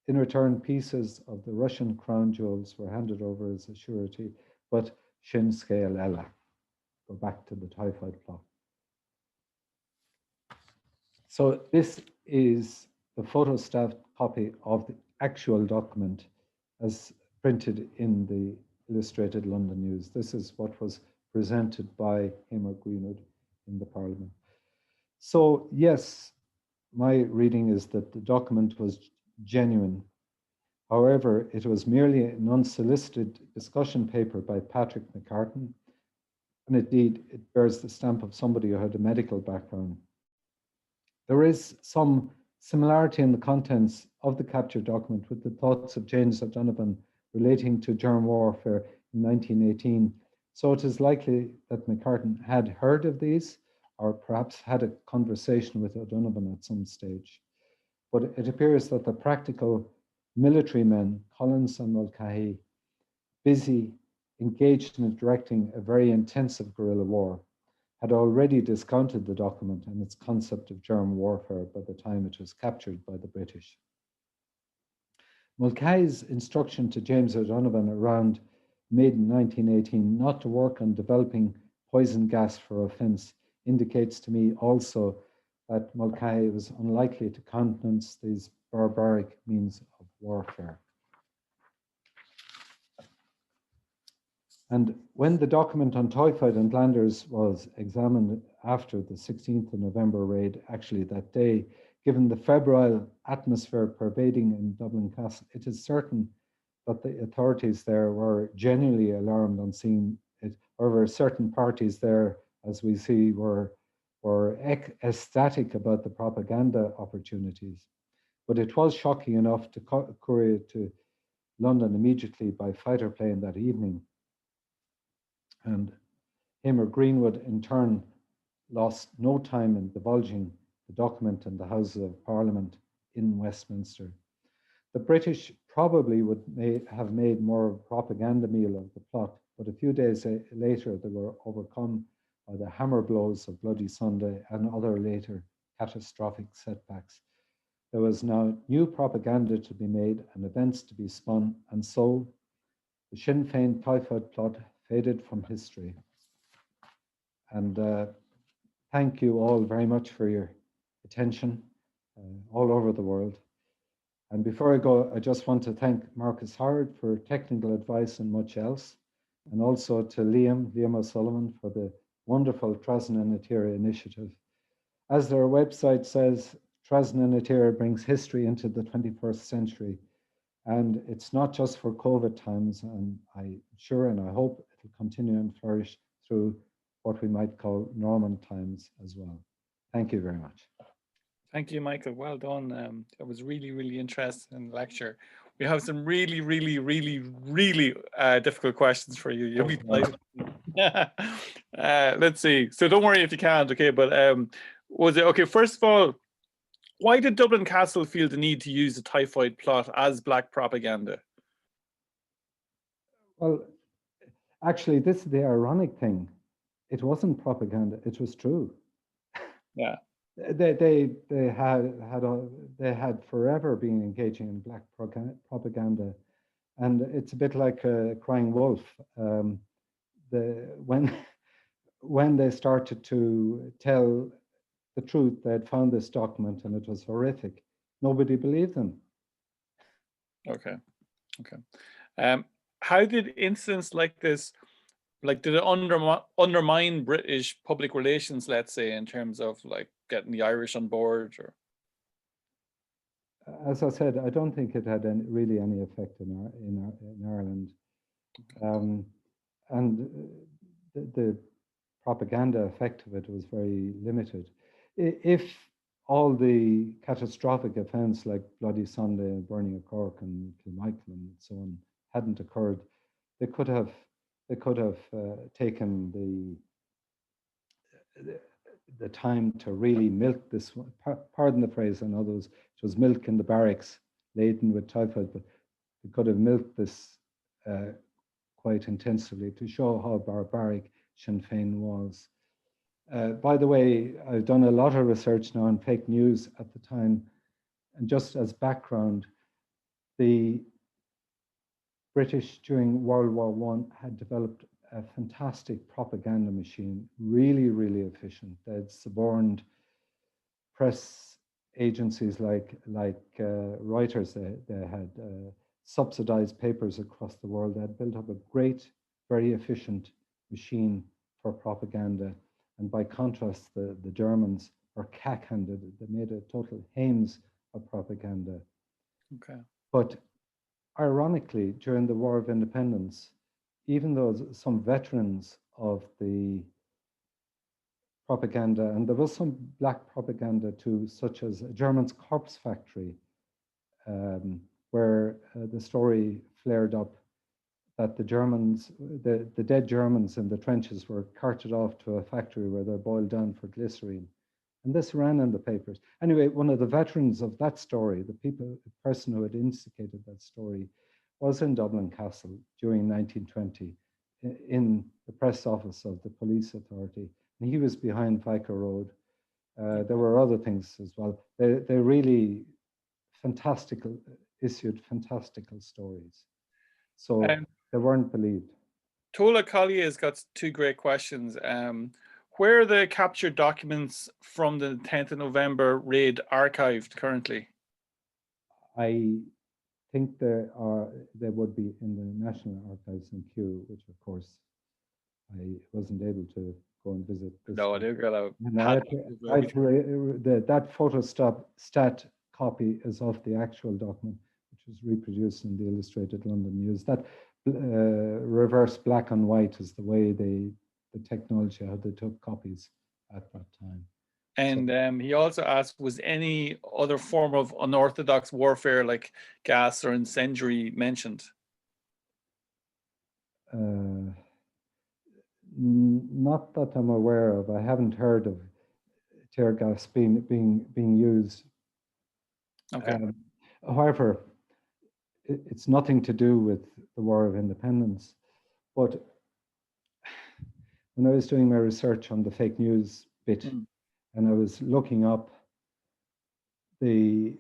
In return, pieces of the Russian crown jewels were handed over as a surety, but Shin Scale Ella. Go back to the typhoid plot. So this is the photostat copy of the actual document as printed in the Illustrated London News. This is what was presented by Hamer Greenwood in the Parliament. So yes, my reading is that the document was genuine. However, it was merely an unsolicited discussion paper by Patrick McCartan, and indeed it bears the stamp of somebody who had a medical background. There is some similarity in the contents of the captured document with the thoughts of James O'Donovan relating to germ warfare in 1918. So it is likely that McCartan had heard of these, or perhaps had a conversation with O'Donovan at some stage. But it appears that the practical military men, Collins and Mulcahy, busy engaged in directing a very intensive guerrilla war, had already discounted the document and its concept of germ warfare by the time it was captured by the British. Mulcahy's instruction to James O'Donovan around mid-1918 not to work on developing poison gas for offence indicates to me also that Mulcahy was unlikely to countenance these barbaric means of warfare. And when the document on typhoid and glanders was examined after the 16th of November raid, actually that day, given the febrile atmosphere pervading in Dublin Castle, it is certain that the authorities there were genuinely alarmed on seeing it. However, certain parties there, as we see, were ecstatic about the propaganda opportunities. But it was shocking enough to courier to London immediately by fighter plane that evening. And him or Greenwood, in turn, lost no time in divulging the document in the Houses of Parliament in Westminster. The British probably would have made more propaganda meal of the plot, but a few days later they were overcome by the hammer blows of Bloody Sunday and other later catastrophic setbacks. There was now new propaganda to be made and events to be spun, and so the Sinn Féin typhoid plot faded from history. And thank you all very much for your attention all over the world. And before I go, I just want to thank Marcus Howard for technical advice and much else, and also to Liam O'Sullivan for the wonderful Trasna na Tíre initiative. As their website says, Trasna na Tíre brings history into the 21st century. And it's not just for COVID times, and I'm sure and I hope it'll continue and flourish through what we might call Norman times as well. Thank you very much. Thank you, Michael. Well done. It was really, really interesting lecture. We have some really, really, really, really difficult questions for you. You'll be delighted. Let's see. So don't worry if you can't, okay? But was it, okay, first of all, why did Dublin Castle feel the need to use the typhoid plot as black propaganda? Well, actually, this is the ironic thing. It wasn't propaganda, it was true. Yeah. They had forever been engaging in black propaganda, and it's a bit like a crying wolf. When they started to tell the truth, they had found this document and it was horrific. Nobody believed them. Okay. How did incidents like this, did it undermine British public relations, let's say, in terms of like getting the Irish on board? Or as I said, I don't think it had really any effect in Ireland, and the propaganda effect of it was very limited. If all the catastrophic events like Bloody Sunday and burning of Cork and Kilmichael and so on hadn't occurred, they could have taken the time to really milk this one. Pardon the phrase, I know it was milk in the barracks laden with typhoid, but they could have milked this quite intensively to show how barbaric Sinn Féin was. By the way, I've done a lot of research now on fake news at the time, and just as background, the British during World War I had developed a fantastic propaganda machine, really, really efficient. They'd suborned press agencies like Reuters. They had subsidized papers across the world. They had built up a great, very efficient machine for propaganda. And by contrast, the Germans were cack-handed. They made a total hames of propaganda. Okay. But ironically, during the War of Independence, even though some veterans of the propaganda, and there was some black propaganda too, such as a German's corpse factory, where the story flared up that the Germans, the dead Germans in the trenches were carted off to a factory where they're boiled down for glycerine. And this ran in the papers. Anyway, one of the veterans of that story, the person who had instigated that story, was in Dublin Castle during 1920 in the press office of the police authority. And he was behind Vicar Road. There were other things as well. They really issued fantastical stories. So they weren't believed. Tola Collier has got two great questions. Where are the captured documents from the 10th of November raid archived currently? I think they would be in the National Archives in Kew, which of course I wasn't able to go and visit. No, I do get out. That photostat copy is of the actual document, which was reproduced in the Illustrated London News. That reverse black and white is the way the technology, how they took copies at that time. And he also asked, was any other form of unorthodox warfare like gas or incendiary mentioned? Not that I'm aware of. I haven't heard of tear gas being used. Okay. However, it's nothing to do with the War of Independence. But when I was doing my research on the fake news bit, and I was looking up the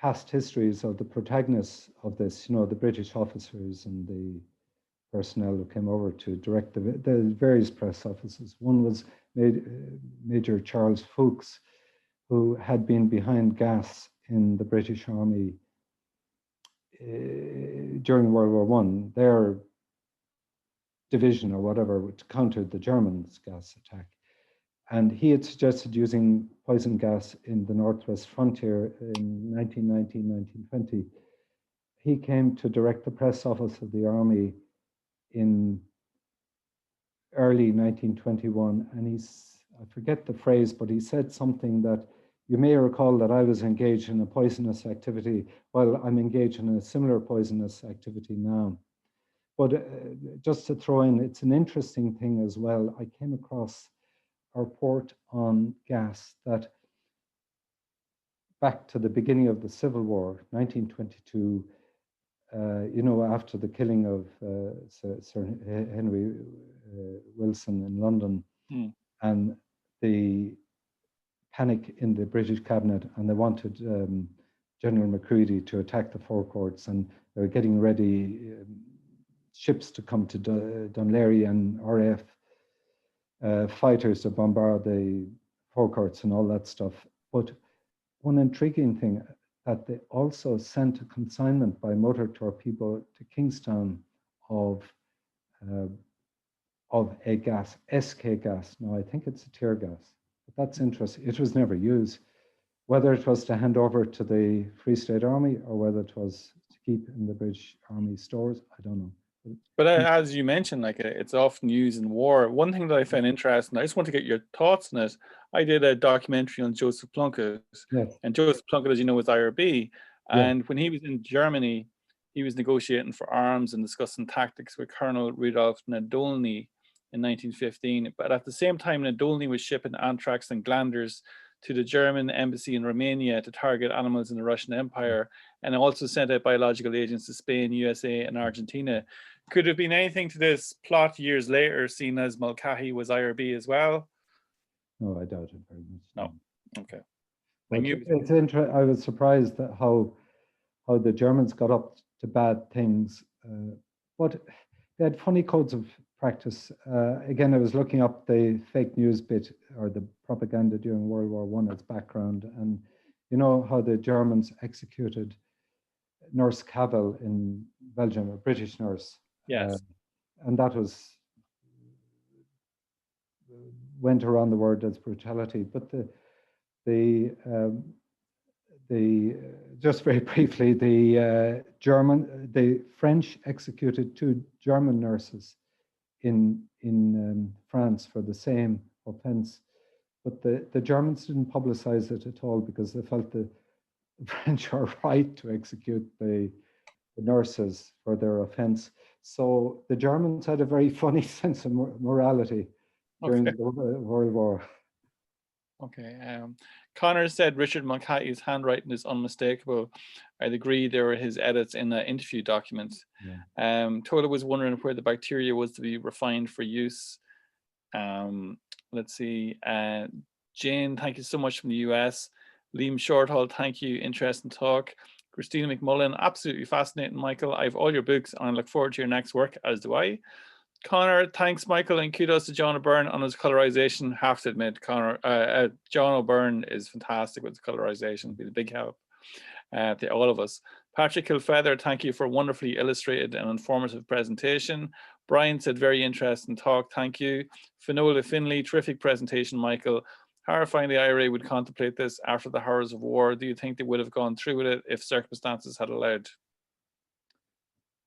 past histories of the protagonists of this, the British officers and the personnel who came over to direct the various press offices. One was Major Charles Fuchs, who had been behind gas in the British Army during World War I. Their division or whatever countered the Germans' gas attack. And he had suggested using poison gas in the Northwest frontier in 1919, 1920. He came to direct the press office of the Army in early 1921, and I forget the phrase, but he said something that you may recall that I was engaged in a poisonous activity while I'm engaged in a similar poisonous activity now. But just to throw in, it's an interesting thing as well. I came across a report on gas that back to the beginning of the Civil War, 1922, after the killing of Sir Henry Wilson in London, and the panic in the British cabinet, and they wanted General Macready to attack the forecourts, and they were getting ready ships to come to Dunleary and RAF fighters to bombard the forecourts and all that stuff. But one intriguing thing, that they also sent a consignment by motor torpedo to Kingstown of a gas, SK gas. Now I think it's a tear gas, but that's interesting. It was never used. Whether it was to hand over to the Free State Army or whether it was to keep in the British Army stores, I don't know. But as you mentioned, like it's often used in war. One thing that I found interesting, I just want to get your thoughts on it. I did a documentary on Joseph Plunkett, and Joseph Plunkett, as you know, was IRB. And when he was in Germany, he was negotiating for arms and discussing tactics with Colonel Rudolf Nadolny in 1915. But at the same time, Nadolny was shipping anthrax and glanders to the German embassy in Romania to target animals in the Russian Empire, and also sent out biological agents to Spain, USA, and Argentina. Could have been anything to this plot years later, seen as Mulcahy was IRB as well? No, I doubt it very much. No. Okay. It's interesting. I was surprised at how the Germans got up to bad things, but they had funny codes of practice. Again, I was looking up the fake news bit or the propaganda during World War I as background, and you know how the Germans executed Nurse Cavell in Belgium, a British nurse. Yes. And that went around the world as brutality. But just very briefly, the French executed 2 German nurses in France for the same offense, but the Germans didn't publicize it at all because they felt the French are right to execute the nurses for their offense. So the Germans had a very funny sense of morality during the World War. Okay. Connor said Richard Mulcahy's handwriting is unmistakable. I'd agree there were his edits in the interview documents. Yeah. Tola was wondering where the bacteria was to be refined for use. Let's see. Jane, thank you so much from the US. Liam Shorthall, thank you. Interesting talk. Christina McMullen, absolutely fascinating, Michael. I have all your books and I look forward to your next work, as do I. Connor, thanks, Michael, and kudos to John O'Byrne on his colorization. Have to admit, Connor, John O'Byrne is fantastic with the colorization. Been a big help to all of us. Patrick Kilfeather, thank you for a wonderfully illustrated and informative presentation. Brian said, very interesting talk, thank you. Finola Finley, terrific presentation, Michael. Horrifying the IRA would contemplate this after the horrors of war. Do you think they would have gone through with it if circumstances had allowed?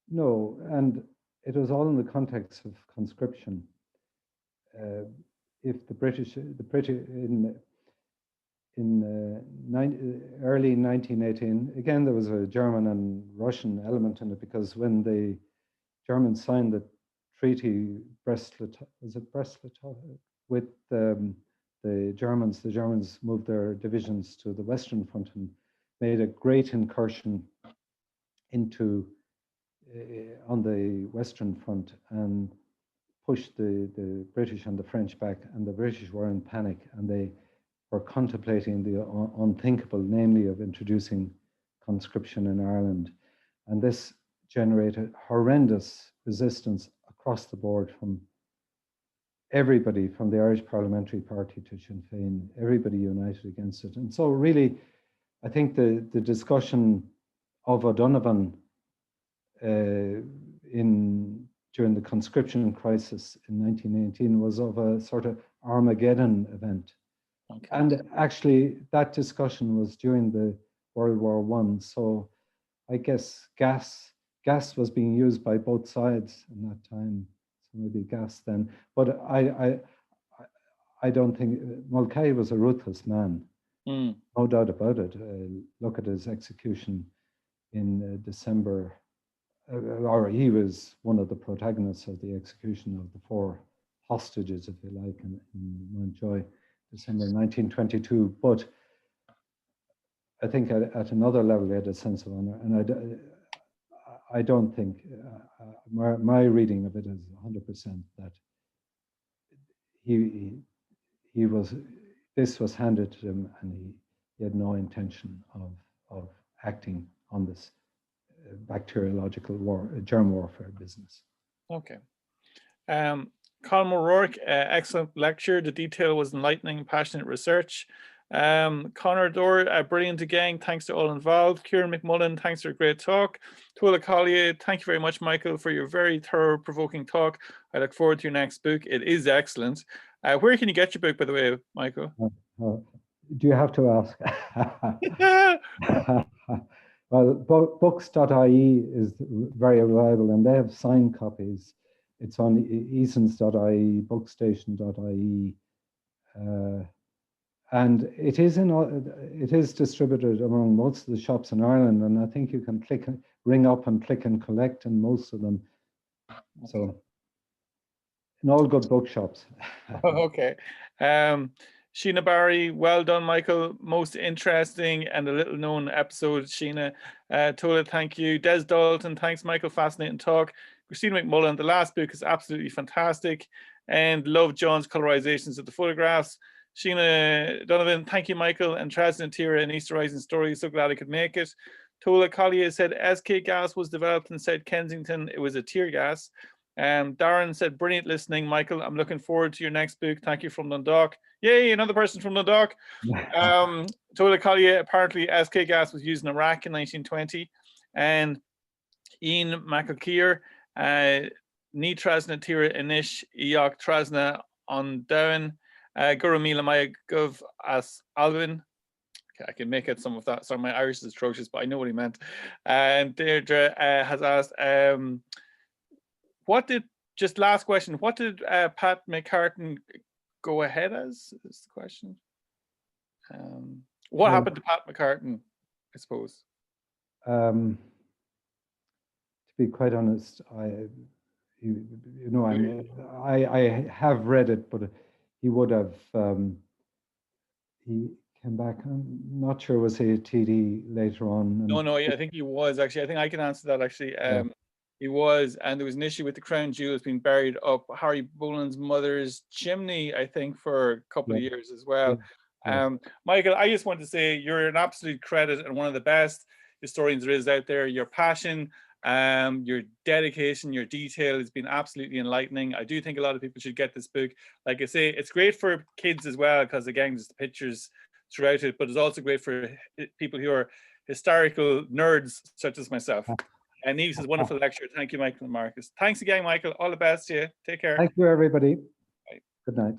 No, and it was all in the context of conscription. If the British in early 1918, again, there was a German and Russian element in it, because when the Germans signed the treaty, with the Germans moved their divisions to the Western Front and made a great incursion into on the Western Front and pushed the British and the French back, and the British were in panic, and they were contemplating the unthinkable, namely of introducing conscription in Ireland. And this generated horrendous resistance across the board from everybody, from the Irish Parliamentary Party to Sinn Fein, everybody united against it. And so really, I think the discussion of O'Donovan during the conscription crisis in 1918 was of a sort of Armageddon event. Okay. And actually that discussion was during the World War I. So I guess gas was being used by both sides in that time. So maybe gas then. But I don't think Mulcahy was a ruthless man. No doubt about it. Look at his execution in December. Or he was one of the protagonists of the execution of the 4 hostages, if you like, in Mountjoy, December 1922. But I think at another level, he had a sense of honor. And I don't think, my reading of it is 100% that this was handed to him, and he had no intention of acting on this bacteriological germ warfare business. Okay. Colm O'Rourke, excellent lecture. The detail was enlightening, passionate research. Conor Dorr, brilliant again. Thanks to all involved. Kieran McMullen, thanks for a great talk. Tuala Collier, thank you very much, Michael, for your very thorough, provoking talk. I look forward to your next book. It is excellent. Where can you get your book, by the way, Michael? Do you have to ask? Well, books.ie is very reliable, and they have signed copies. It's on easons.ie, bookstation.ie, and it is distributed among most of the shops in Ireland, and I think you can ring up and click and collect in most of them. So, in all good bookshops. Okay. Sheena Barry, well done, Michael. Most interesting and a little known episode, Sheena. Tola, thank you. Des Dalton, thanks, Michael. Fascinating talk. Christina McMullen, the last book is absolutely fantastic, and love John's colorizations of the photographs. Sheena Donovan, thank you, Michael. And Tras and Tira and Easter Rising Story, so glad I could make it. Tola Collier said SK gas was developed in South Kensington. It was a tear gas. Darren said, brilliant listening, Michael. I'm looking forward to your next book. Thank you from Dundalk. Yay, another person from Dundalk. Tola Collier, apparently SK gas was used in Iraq in 1920. And Ian McAlkeer, Ní Trasna Tira Inish, Iach Trasna on Down, Gurumila Maya Gov as Alvin. I can make it some of that. Sorry, my Irish is atrocious, but I know what he meant. And Deirdre has asked, last question, what did Pat McCartan go ahead as, is the question. What happened to Pat McCartan, I suppose? To be quite honest, I have read it, but he would have, he came back, I'm not sure, was he a TD later on? No, I think he was actually. I think I can answer that actually. He was, and there was an issue with the crown jewels being buried up Harry Boland's mother's chimney, I think, for a couple of years as well. Michael, I just want to say you're an absolute credit and one of the best historians there is out there. Your passion, your dedication, your detail has been absolutely enlightening. I do think a lot of people should get this book. Like I say, it's great for kids as well, because again, there's the pictures throughout it, but it's also great for people who are historical nerds such as myself. And Neves is a wonderful lecture. Thank you, Michael and Marcus. Thanks again, Michael. All the best to you. Take care. Thank you, everybody. Bye. Good night.